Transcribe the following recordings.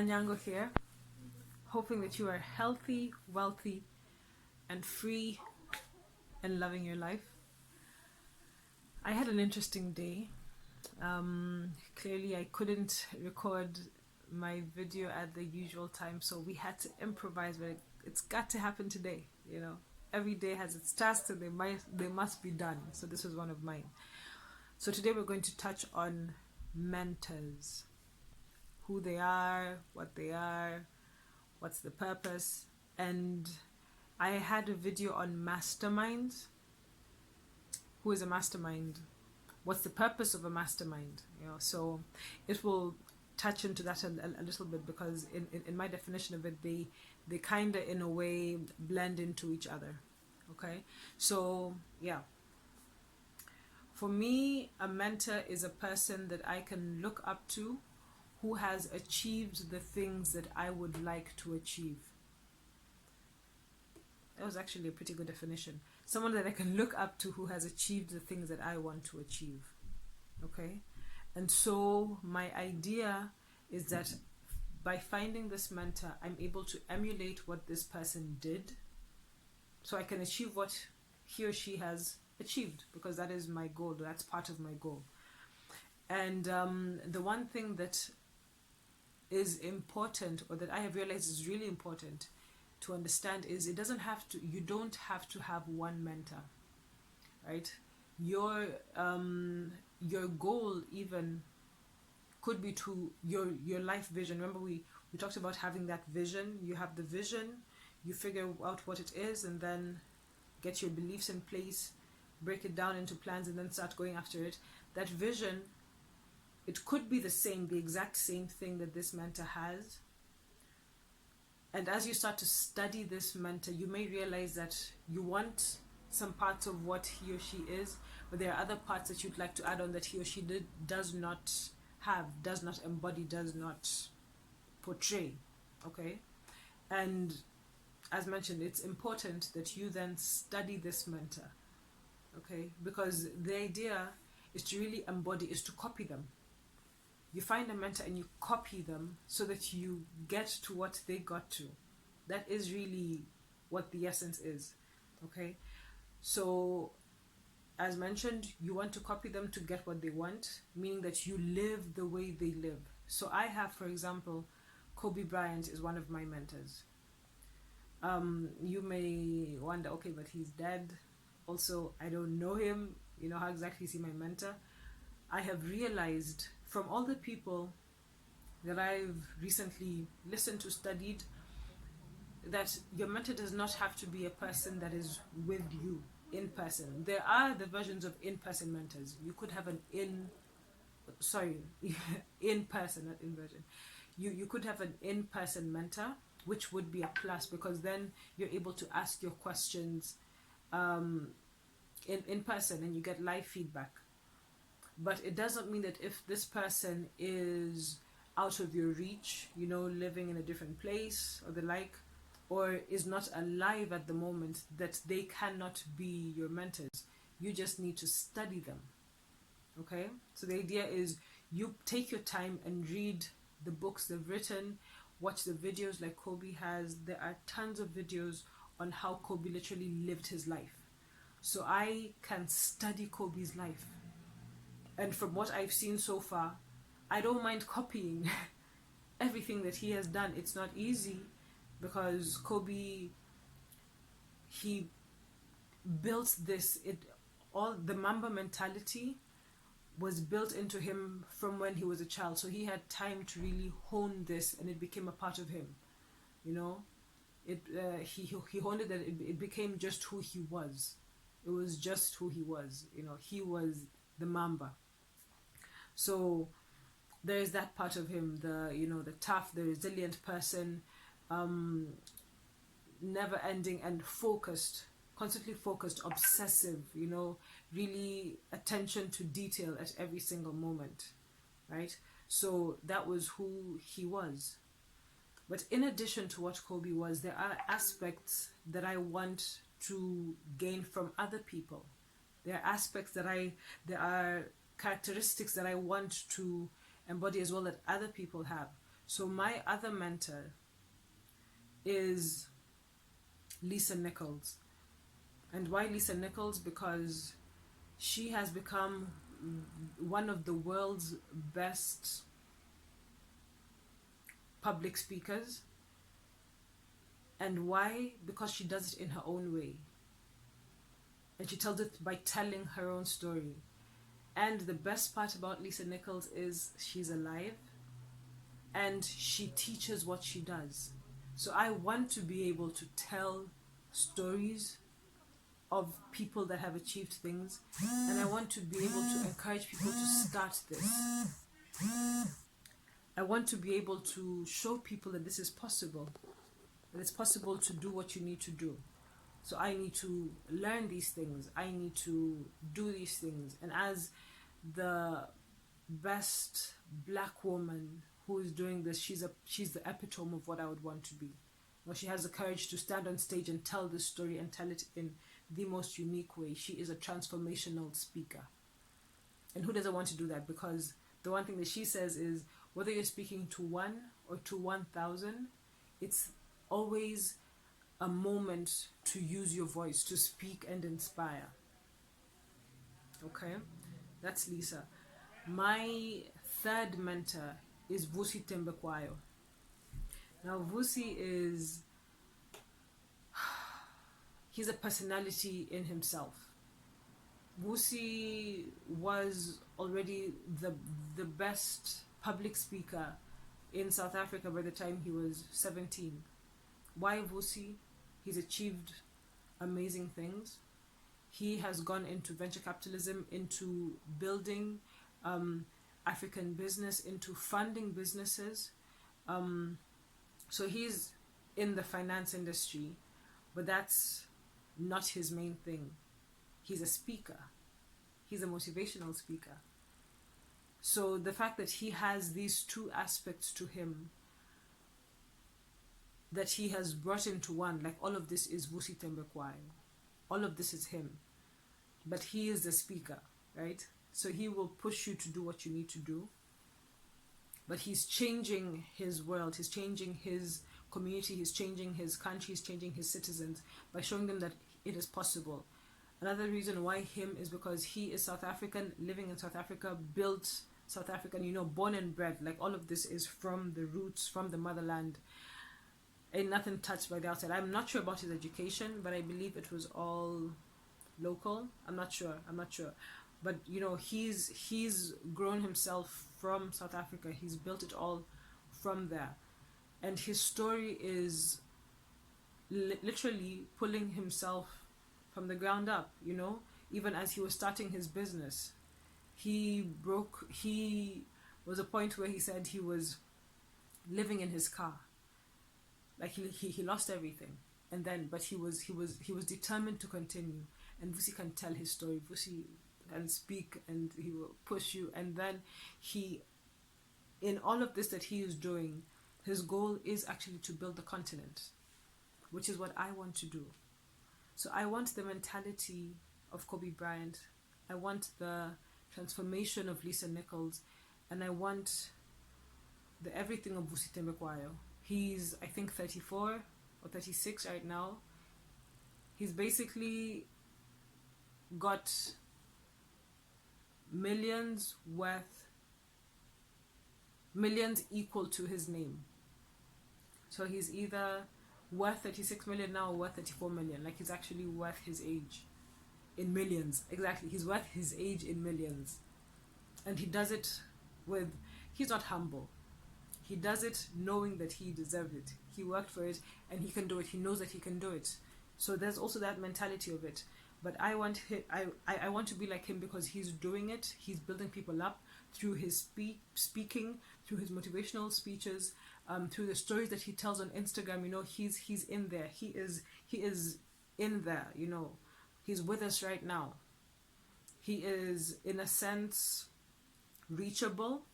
Anyango here, hoping that you are healthy, wealthy, and free and loving your life. I had an interesting day. Clearly, I couldn't record my video at the usual time, so we had to improvise, but it's got to happen today. Every day has its tasks and they must be done. So this was one of mine. So today we're going to touch on mentors. Who they are, what's the purpose. And I had a video on masterminds. Who is a mastermind? What's the purpose of a mastermind? So it will touch into that a little bit, because in my definition of it, they kind of in a way blend into each other. Okay, so yeah, for me, a mentor is a person that I can look up to, who has achieved the things that I would like to achieve. That was actually a pretty good definition. Someone that I can look up to who has achieved the things that I want to achieve. Okay? And so my idea is that by finding this mentor, I'm able to emulate what this person did, so I can achieve what he or she has achieved, because that is my goal. That's part of my goal. And the one thing that is important, or that I have realized is really important to understand, is you don't have to have one mentor, right? Your goal even could be to your life vision. Remember we talked about having that vision. You have the vision, you figure out what it is, and then get your beliefs in place, break it down into plans, and then start going after it. That vision, it could be the exact same thing that this mentor has. And as you start to study this mentor, you may realize that you want some parts of what he or she is, but there are other parts that you'd like to add on that he or she does not have, does not embody, does not portray. Okay? And as mentioned, it's important that you then study this mentor. Okay? Because the idea is to really embody, is to copy them. You find a mentor and you copy them so that you get to what they got to. That is really what the essence is. Okay? So, as mentioned, you want to copy them to get what they want, meaning that you live the way they live. So I have, for example, Kobe Bryant is one of my mentors. You may wonder, okay, but he's dead. Also, I don't know him. How exactly is he my mentor? I have realized from all the people that I've recently listened to, studied, that your mentor does not have to be a person that is with you in person. There are the versions of in-person mentors. You could have in person, not inversion. You could have an in-person mentor, which would be a plus, because then you're able to ask your questions in person and you get live feedback. But it doesn't mean that if this person is out of your reach, living in a different place or the like, or is not alive at the moment, that they cannot be your mentors. You just need to study them. Okay? So the idea is you take your time and read the books they've written, watch the videos like Kobe has. There are tons of videos on how Kobe literally lived his life. So I can study Kobe's life. And from what I've seen so far, I don't mind copying everything that he has done. It's not easy, because Kobe, he built this. All the Mamba mentality was built into him from when he was a child. So he had time to really hone this, and it became a part of him. He honed it, that it became just who he was. It was just who he was. He was the Mamba. So there is that part of him, the tough, the resilient person, never ending and focused, constantly focused, obsessive, really attention to detail at every single moment, right? So that was who he was. But in addition to what Kobe was, there are aspects that I want to gain from other people. There are aspects there are characteristics that I want to embody as well that other people have. So my other mentor is Lisa Nichols. And why Lisa Nichols? Because she has become one of the world's best public speakers. And why? Because she does it in her own way. And she tells it by telling her own story. And the best part about Lisa Nichols is she's alive and she teaches what she does. So I want to be able to tell stories of people that have achieved things, and I want to be able to encourage people to start this. I want to be able to show people that this is possible, that it's possible to do what you need to do. So I need to learn these things, I need to do these things. And as the best black woman who is doing this, she's the epitome of what I would want to be. Well, she has the courage to stand on stage and tell this story and tell it in the most unique way. She is a transformational speaker. And who doesn't want to do that? Because the one thing that she says is, whether you're speaking to 1 or to 1,000, it's always a moment to use your voice, to speak and inspire. Okay? That's Lisa. My third mentor is Vusi Tembekwayo. Now, Vusi is... he's a personality in himself. Vusi was already the best public speaker in South Africa by the time he was 17. Why Vusi? He's achieved amazing things. He has gone into venture capitalism, into building African business, into funding businesses. So he's in the finance industry, but that's not his main thing. He's a speaker. He's a motivational speaker. So the fact that he has these two aspects to him that he has brought into one, like all of this is Vusi Tembekwayo. All of this is him. But he is the speaker, right? So he will push you to do what you need to do. But he's changing his world, he's changing his community, he's changing his country, he's changing his citizens by showing them that it is possible. Another reason why him is because he is South African, living in South Africa, built South African, born and bred. Like all of this is from the roots, from the motherland. Ain't nothing touched by the outside. I'm not sure about his education, but I believe it was all local. I'm not sure. But he's grown himself from South Africa. He's built it all from there. And his story is literally pulling himself from the ground up, even as he was starting his business. He was a point where he said he was living in his car. Like he lost everything. And then, but he was determined to continue. And Vusi can tell his story. Vusi can speak and he will push you. And then in all of this that he is doing, his goal is actually to build the continent, which is what I want to do. So I want the mentality of Kobe Bryant. I want the transformation of Lisa Nichols. And I want the everything of Vusi Tembekwayo. He's, I think, 34 or 36 right now. He's basically got millions equal to his name. So he's either worth 36 million now or worth 34 million. Like he's actually worth his age in millions. Exactly. He's worth his age in millions. And he does it he's not humble. He does it knowing that he deserved it. He worked for it and he can do it. He knows that he can do it. So there's also that mentality of it. But I want to be like him because he's doing it. He's building people up through his speaking, through his motivational speeches, through the stories that he tells on Instagram. He's in there. He is in there. He's with us right now. He is, in a sense, reachable.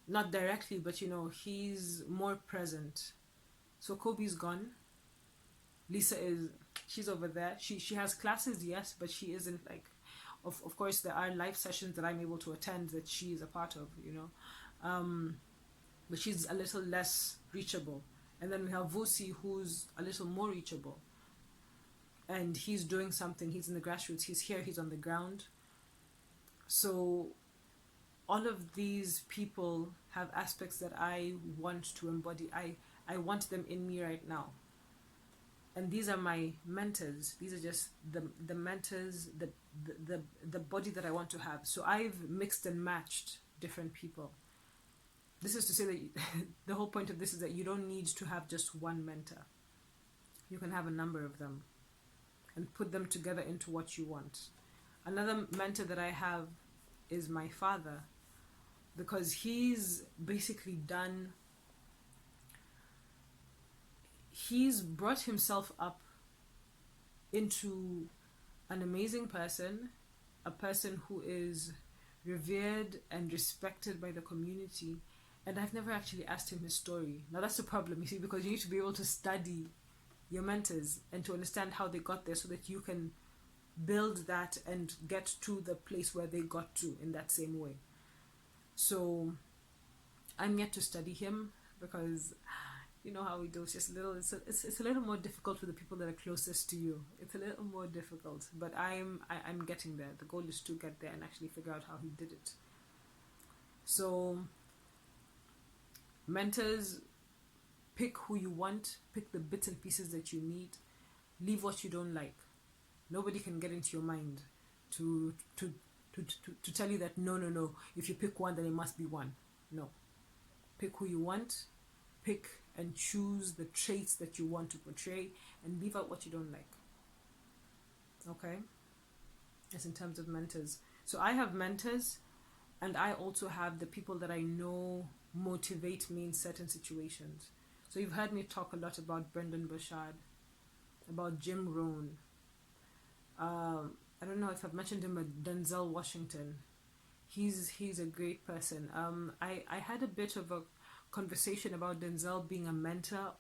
Not directly, but he's more present. So Kobe's gone. Lisa she's over there. She has classes, yes, but she isn't like Of course, there are live sessions that I'm able to attend that she is a part of, but she's a little less reachable. And then we have Vusi, who's a little more reachable, and he's doing something. He's in the grassroots. He's here. He's on the ground. So all of these people have aspects that I want to embody. I want them in me right now. And these are my mentors. These are just the mentors, the body that I want to have. So I've mixed and matched different people. This is to say that the whole point of this is that you don't need to have just one mentor. You can have a number of them and put them together into what you want. Another mentor that I have is my father, because he's basically he's brought himself up into an amazing person, a person who is revered and respected by the community. And I've never actually asked him his story. Now that's the problem, you see, because you need to be able to study your mentors and to understand how they got there so that you can build that and get to the place where they got to in that same way. So I'm yet to study him, because you know how we do. It's just it's a little more difficult for the people that are closest to you. It's a little more difficult, but I'm getting there. The goal is to get there and actually figure out how he did it. So mentors, pick who you want, pick the bits and pieces that you need, leave what you don't like. Nobody can get into your mind to tell you that no, if you pick one then it must be one. No. Pick who you want, pick and choose the traits that you want to portray, and leave out what you don't like. Okay? That's in terms of mentors. So I have mentors, and I also have the people that I know motivate me in certain situations. So you've heard me talk a lot about Brendan Burchard, about Jim Rohn. I don't know if I've mentioned him, but Denzel Washington. He's a great person. I had a bit of a conversation about Denzel being a mentor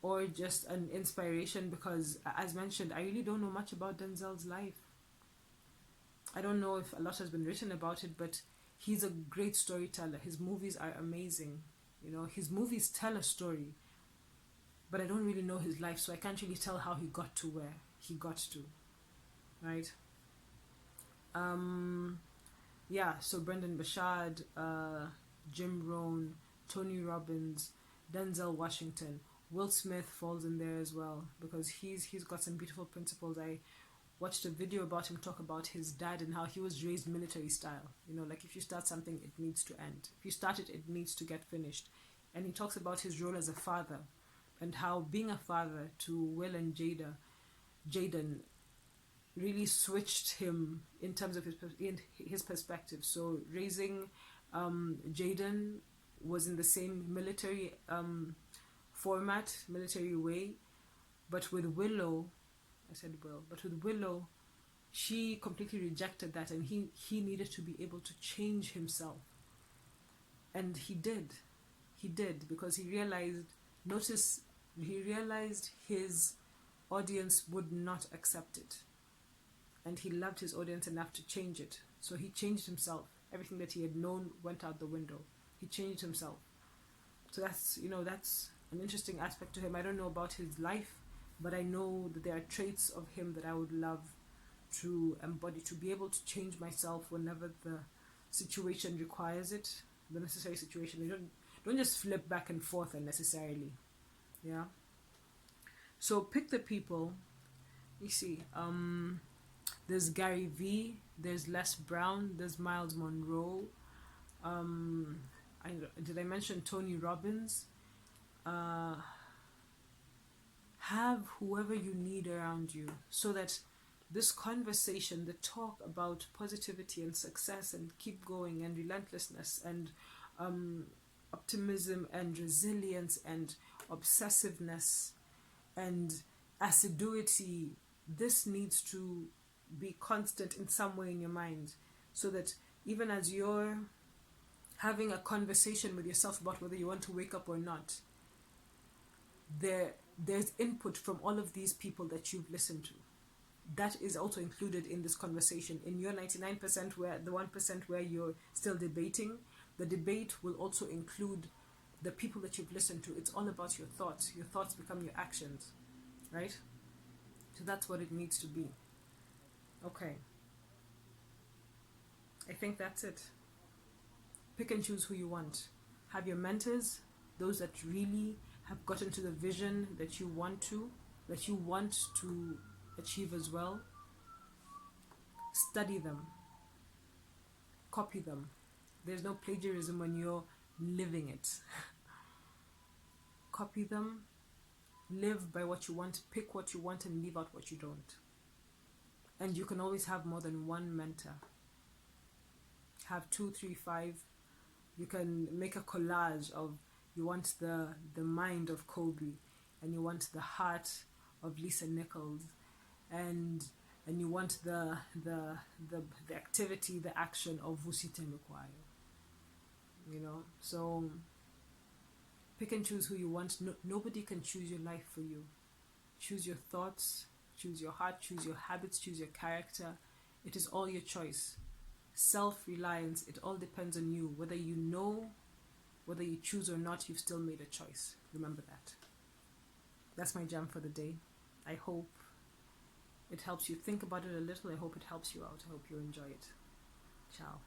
or just an inspiration, because as mentioned, I really don't know much about Denzel's life. I don't know if a lot has been written about it, but he's a great storyteller. His movies are amazing. His movies tell a story, but I don't really know his life, so I can't really tell how he got to where he got to, right? So Brendan Burchard, Jim Rohn, Tony Robbins, Denzel Washington, Will Smith falls in there as well, because he's got some beautiful principles. I watched a video about him talk about his dad and how he was raised military style. Like if you start something, it needs to end. If you start it, it needs to get finished. And he talks about his role as a father, and how being a father to Will and Jaden really switched him in terms of his perspective. So raising Jaden was in the same military format, military way, but with Willow, she completely rejected that, and he needed to be able to change himself. And he did, because he realized his audience would not accept it. And he loved his audience enough to change it. So he changed himself. Everything that he had known went out the window. He changed himself. So that's an interesting aspect to him. I don't know about his life, but I know that there are traits of him that I would love to embody, to be able to change myself whenever the situation requires it, the necessary situation. You don't just flip back and forth unnecessarily. Yeah. So pick the people. You see, there's Gary Vee, there's Les Brown, there's Miles Monroe. Did I mention Tony Robbins? Have whoever you need around you, so that this conversation, the talk about positivity and success and keep going and relentlessness and optimism and resilience and obsessiveness and assiduity, this needs to be constant in some way in your mind, so that even as you're having a conversation with yourself about whether you want to wake up or not, there's input from all of these people that you've listened to. that is also included in this conversation. In your 99%, where the 1% where you're still debating, the debate will also include the people that you've listened to. It's all about your thoughts. Your thoughts become your actions, right? So that's what it needs to be. Okay. I think that's it. Pick and choose who you want. Have your mentors, those that really have gotten to the vision that you want to achieve as well. Study them. Copy them. There's no plagiarism when you're living it. Copy them. Live by what you want. Pick what you want and leave out what you don't. And you can always have more than one mentor. Have 2, 3, 5. You can make a collage of, you want the mind of Kobe, and you want the heart of Lisa Nichols, and you want the activity, the action of Vusi Temekwayo. You know, so pick and choose who you want. Nobody can choose your life for you. Choose your thoughts, choose your heart, choose your habits, choose your character. It is all your choice. Self-reliance, it all depends on you. Whether you know, whether you choose or not, you've still made a choice. Remember that. That's my jam for the day. I hope it helps you think about it a little. I hope it helps you out. I hope you enjoy it. Ciao.